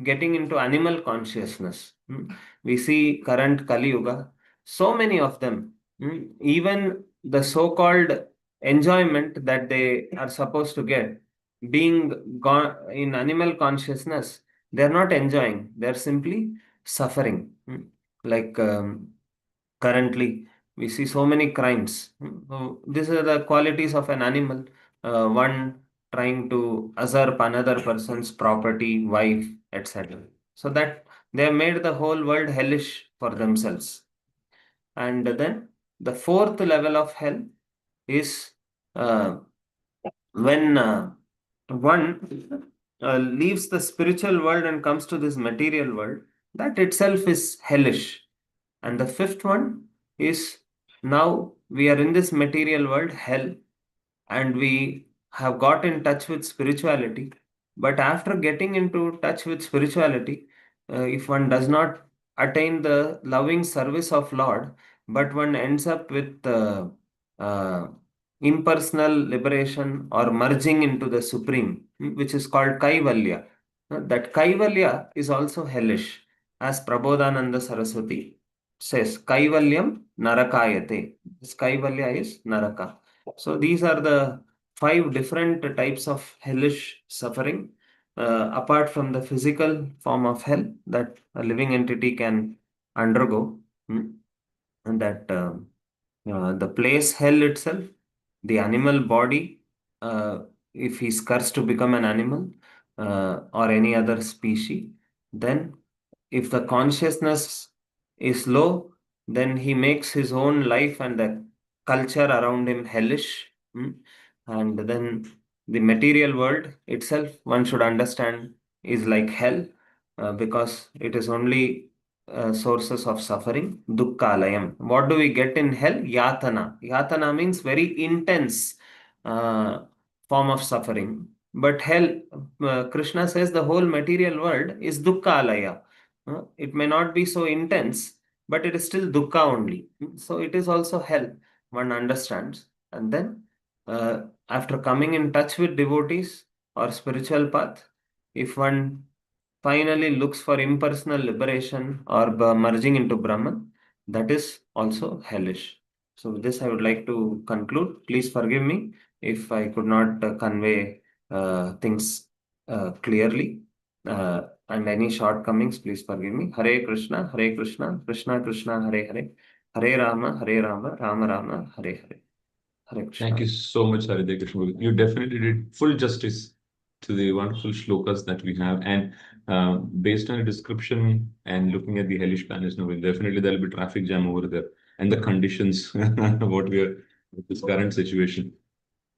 getting into animal consciousness. We see current Kali Yuga, so many of them Even the so-called enjoyment that they are supposed to get, being gone in animal consciousness, they're not enjoying, they're simply suffering. Like currently, we see so many crimes. These are the qualities of an animal. One trying to usurp another person's property, wife, etc. So that they have made the whole world hellish for themselves. And then the fourth level of hell is uh, when one leaves the spiritual world and comes to this material world. That itself is hellish. And the fifth one is, now we are in this material world, hell, and we have got in touch with spirituality. But after getting into touch with spirituality, if one does not attain the loving service of Lord, but one ends up with uh, impersonal liberation or merging into the Supreme, which is called Kaivalya. That Kaivalya is also hellish, as Prabodhananda Saraswati says, Kaivalyam Narakayate. This Kaivalya is Naraka. So these are the five different types of hellish suffering, apart from the physical form of hell that a living entity can undergo. And that the place hell itself, the animal body, if he's cursed to become an animal or any other species, then if the consciousness is low, then he makes his own life and the culture around him hellish. And then the material world itself, one should understand, is like hell, because it is only sources of suffering. Dukkhalayam. What do we get in hell? Yatana. Yatana means very intense uh, form of suffering. But hell, Krishna says the whole material world is dukkhalaya. It may not be so intense, but it is still dukkha only. So it is also hell, one understands. And then, after coming in touch with devotees or spiritual path, if one finally looks for impersonal liberation or merging into Brahman, that is also hellish. So, with this, I would like to conclude. Please forgive me if I could not convey things clearly. And any shortcomings, please forgive me. Hare Krishna, Krishna Krishna, Hare Hare, Hare Rama, Rama Rama, Hare Hare. Hare Thank you Krishna. so much, Haridev Krishna. You definitely did full justice to the wonderful shlokas that we have. And based on the description and looking at the hellish planets, no, definitely there'll be traffic jam over there and the conditions what we are with this current situation.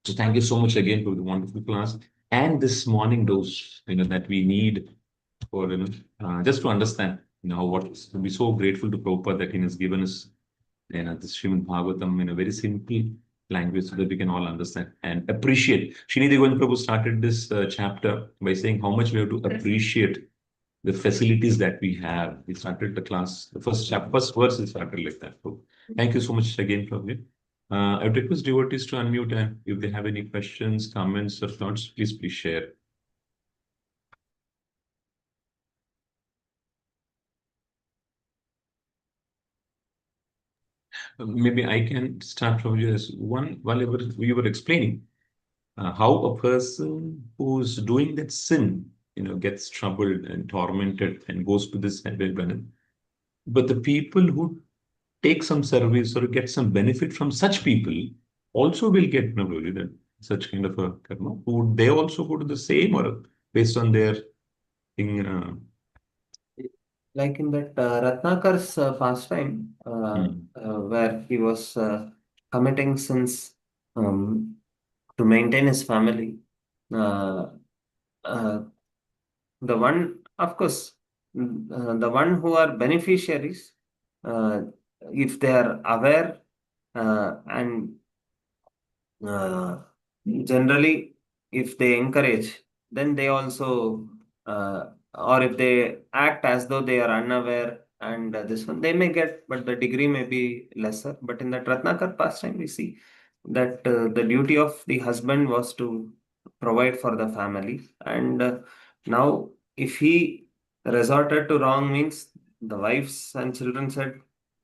So thank you so much again for the wonderful class and this morning dose, that we need for, just to understand, what to be so grateful to Prabhupada that he has given us, this Srimad Bhagavatam in a very simple language so that we can all understand and appreciate. Srinidhi Govind Prabhu started this chapter by saying how much we have to appreciate the facilities that we have. He started the class, the first chapter, first verse, he started like that. So thank you so much again, Prabhu. I would request devotees to unmute, and if they have any questions, comments, or thoughts, please share. Maybe I can start from you as one while you were explaining how a person who's doing that sin, gets troubled and tormented and goes to this hell planet. But the people who take some service or get some benefit from such people also will get really that such kind of a karma. Would they also go to the same or based on their thing? Like in that Ratnakar's pastime, where he was committing sins um, to maintain his family. Uh, uh, the one, of course, the one who are beneficiaries, uh, if they are aware and uh, generally, if they encourage, then they also, or if they act as though they are unaware, and this one, they may get, but the degree may be lesser. But in the Ratnakar pastime, we see that the duty of the husband was to provide for the family. And if he resorted to wrong means, the wives and children said,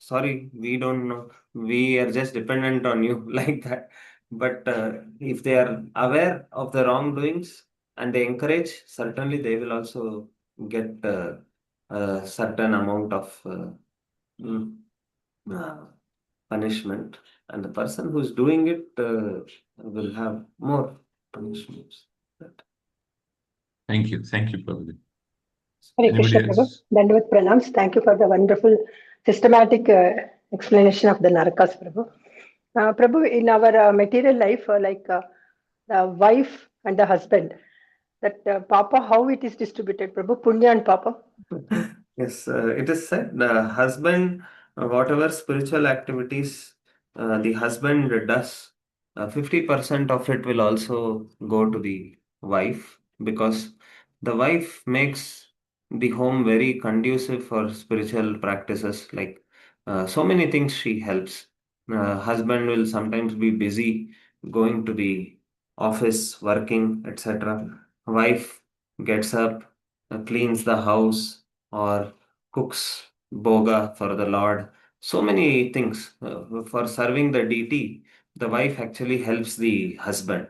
sorry, we don't know. We are just dependent on you like that. But if they are aware of the wrongdoings and they encourage, certainly they will also get a certain amount of mm, uh, punishment, and the person who's doing it will have more punishments. Thank you. Thank you, Prabhuji. Hare Anybody Krishna Prabhu. else? Dandavat pranams. Thank you for the wonderful systematic explanation of the Narakas, Prabhu. Prabhu, in our material life, the wife and the husband, that Papa, how it is distributed, Prabhu? Punya and Papa? Yes, it is said the husband, whatever spiritual activities the husband does, 50% of it will also go to the wife, because the wife makes the home very conducive for spiritual practices. Like so many things she helps. Husband will sometimes be busy going to the office, working, etc. Wife gets up, cleans the house, or cooks boga for the Lord. So many things for serving the deity. The wife actually helps the husband.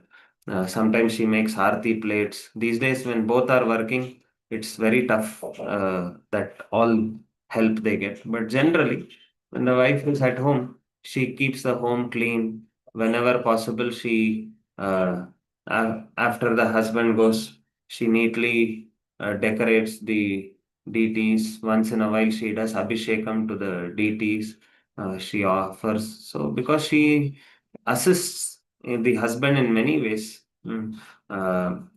Sometimes she makes arti plates. These days, when both are working, it's very tough that all help they get. But generally, when the wife is at home, she keeps the home clean. Whenever possible, she after the husband goes, she neatly decorates the deities. Once in a while, she does abhishekam to the deities. She offers, so because she assists the husband in many ways.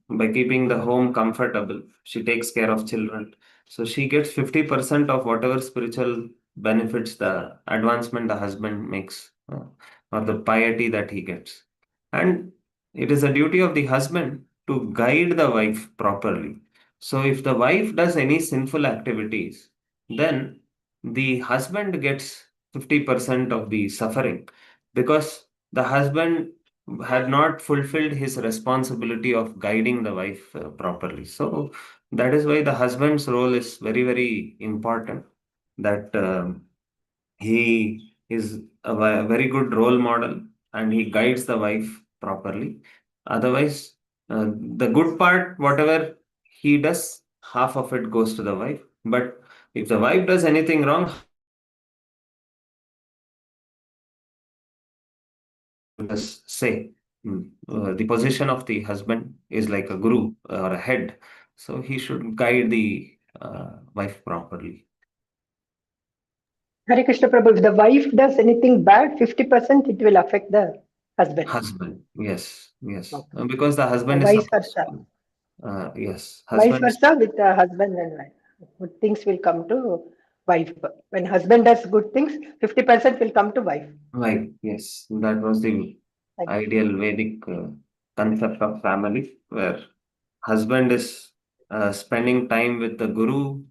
By keeping the home comfortable, she takes care of children. So she gets 50% of whatever spiritual benefits, the advancement the husband makes, or the piety that he gets. And it is a duty of the husband to guide the wife properly. So if the wife does any sinful activities, then the husband gets 50% of the suffering, because the husband had not fulfilled his responsibility of guiding the wife properly. So that is why the husband's role is very, very important. That he is a very good role model and he guides the wife properly. Otherwise, the good part, whatever he does, half of it goes to the wife. But if the wife does anything wrong, us say, the position of the husband is like a guru or a head, so he should guide the wife properly. Hare Krishna Prabhu, if the wife does anything bad, 50% it will affect the husband. Husband, yes, Okay. because the husband is Vice supposed versa. to. Yes, Vice husband is. versa with the husband and wife. Good things will come to wife. When husband does good things, 50% will come to wife. Right, yes, that was the Like, ideal Vedic concept of family, where husband is spending time with the guru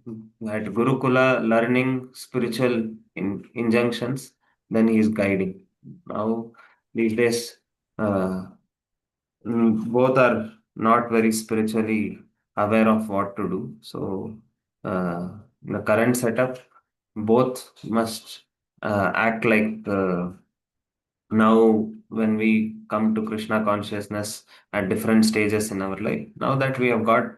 at Gurukula, learning spiritual injunctions, then he is guiding. Now, these days, uh, both are not very spiritually aware of what to do. So, in the current setup, both must act like. Now when we come to Krishna consciousness at different stages in our life, now that we have got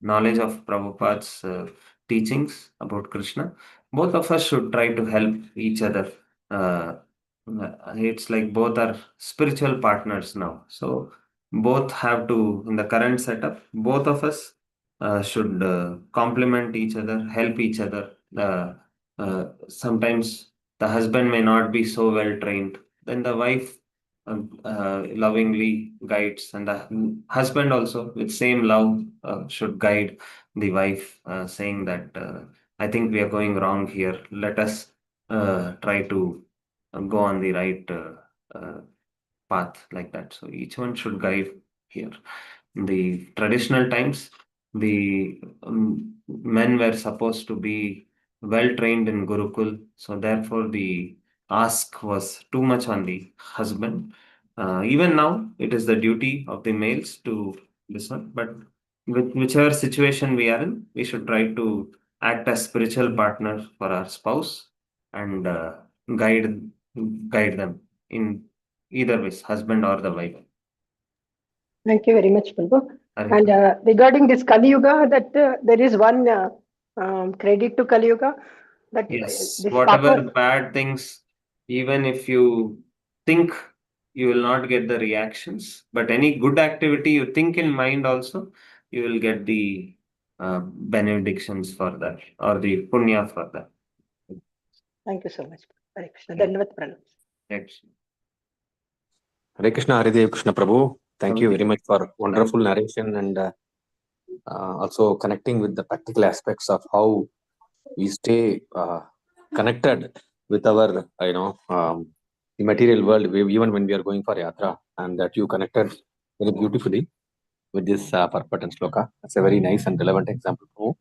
knowledge of Prabhupada's teachings about Krishna, both of us should try to help each other. It's like both are spiritual partners now. So both have to, in the current setup, both of us should complement each other, help each other. Sometimes the husband may not be so well trained, then the wife lovingly guides, and the husband also with same love should guide the wife, saying that I think we are going wrong here, let us try to go on the right path, like that. So each one should guide here. In the traditional times, the men were supposed to be well trained in Gurukul, so therefore the ask was too much on the husband. Even now, it is the duty of the males to listen, but with whichever situation we are in, we should try to act as spiritual partner for our spouse and guide them in either ways, husband or the wife. Thank you very much, Prabhu. Hare And Krishna. regarding this Kali Yuga, that there is one credit to Kali Yuga, that Yes, this whatever Papa. bad things, even if you think, you will not get the reactions, but any good activity you think in mind also, you will get the benedictions for that or the punya for that. Thank you so much. Hare Krishna. Yeah. Dandavat pranam. Next. Hare Krishna, Haridev Krishna Prabhu. Thank you very much for wonderful Thank you. narration and also connecting with the practical aspects of how we stay connected with our, the material world, even when we are going for yatra, and that you connected very beautifully with this Parpat and Shloka. That's a very nice and relevant example.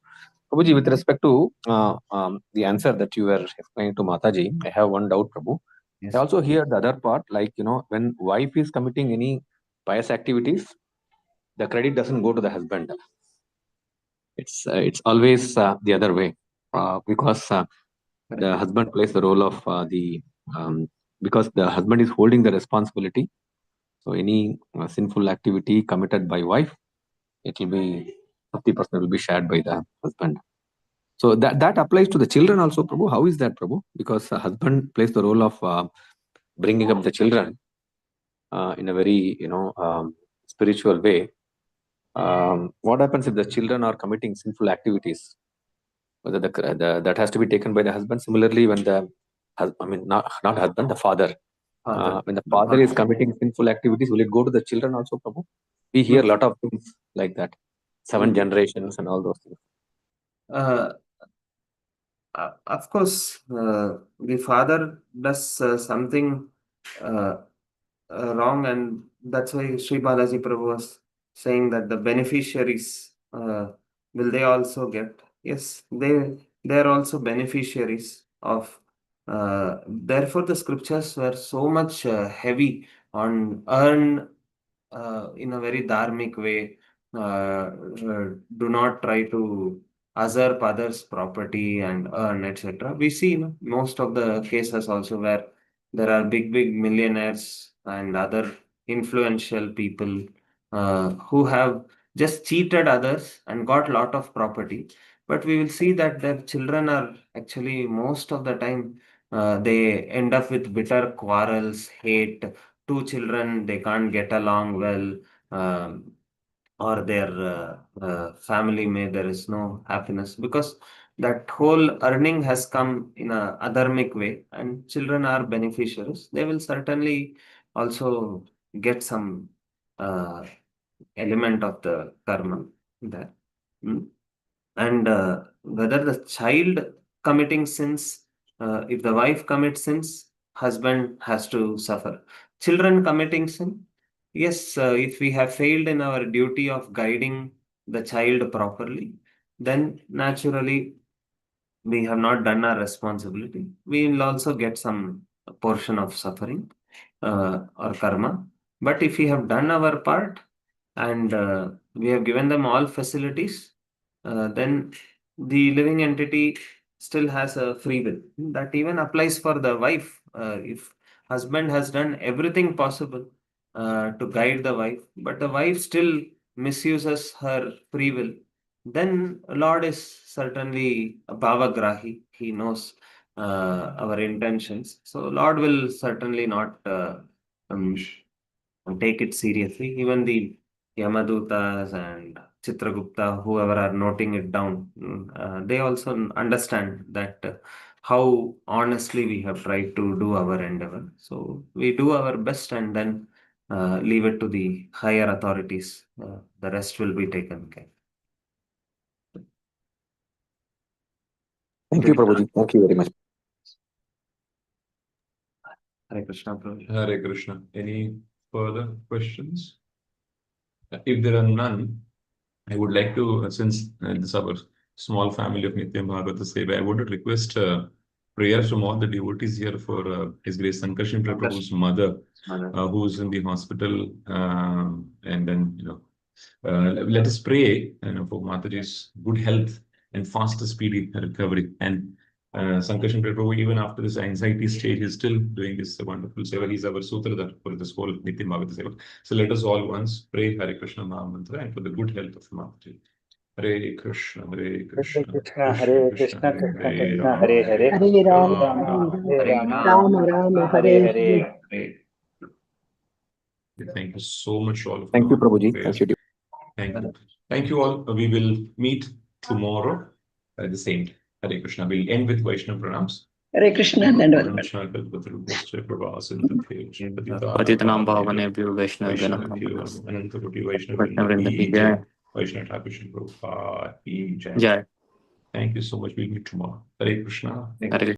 Prabhuji, with respect to the answer that you were explaining to Mataji, I have one doubt, Prabhu. Yes. I also hear the other part, like, when wife is committing any pious activities, the credit doesn't go to the husband. It's always the other way, because the husband plays the role of because the husband is holding the responsibility. So any sinful activity committed by wife, it will be 50% will be shared by the husband. So that applies to the children also, Prabhu. How is that, Prabhu? Because husband plays the role of bringing up the children in a very spiritual way. What happens if the children are committing sinful activities? Whether that has to be taken by the husband. Similarly, when not husband, the father. When the father is committing sinful activities, will it go to the children also, Prabhu? We hear a lot of things like that. 7 generations and all those things. Of course, the father does something wrong, and that's why Sri Balaji Prabhu was saying that the beneficiaries, will they also get? Yes, they are also beneficiaries of. Therefore, the scriptures were so much heavy on earn in a very dharmic way. Do not try to usurp others' property and earn, etc. We see most of the cases also where there are big millionaires and other influential people who have just cheated others and got lot of property. But we will see that their children are actually most of the time they end up with bitter quarrels, hate. Two children, they can't get along well, um, or their family may there is no happiness because that whole earning has come in a adharmic way, and children are beneficiaries. They will certainly also get some uh, element of the karma there. Mm. And whether the child committing sins, if the wife commits sins, husband has to suffer. Children committing sin, yes, if we have failed in our duty of guiding the child properly, then naturally we have not done our responsibility. We will also get some portion of suffering or karma. But if we have done our part and we have given them all facilities, then the living entity still has a free will. That even applies for the wife. If husband has done everything possible to guide the wife, but the wife still misuses her free will, then Lord is certainly a Bhavagrahi. He knows our intentions. So Lord will certainly not um, take it seriously. Even the Yamadutas and Chitragupta, whoever are noting it down, they also understand that how honestly we have tried to do our endeavor. So we do our best and then leave it to the higher authorities. The rest will be taken care. Thank you, Prabhuji. Thank you very much. Hare Krishna, Prabhu. Hare Krishna. Any further questions? If there are none, I would like to, since this is our small family of Nityam Bhagavata Seva, I would request prayers from all the devotees here for His Grace Sankarshan Prabhu's mother, who's in the hospital, and then let us pray for Mataji's good health and faster, speedy recovery. And Sankarshan Prabhu, even after this anxiety stage, is still doing this wonderful seva. He's our Sutradhar for this whole Nityam Bhagavata Seva. So let us all once pray Hare Krishna Maha Mantra and for the good health of Mataji. Hare Krishna, Hare Krishna, Hare Krishna, Krishna Krishna, Hare Hare, Hare Rama, Hare Rama, Rama Rama, Hare Hare. Thank you so much, all of Thank you, Prabhuji. Thank you. Thank you. Thank you all. We will meet tomorrow at the same time. Hare Krishna. We'll end with Vaishnava pranams. Hare Krishna, Dandavat. पतितनां पावनेभ्यो वैष्णवजनों वैष्णववृंद की जय। जय। Thank you so much. We'll meet tomorrow. Hare Krishna. Hare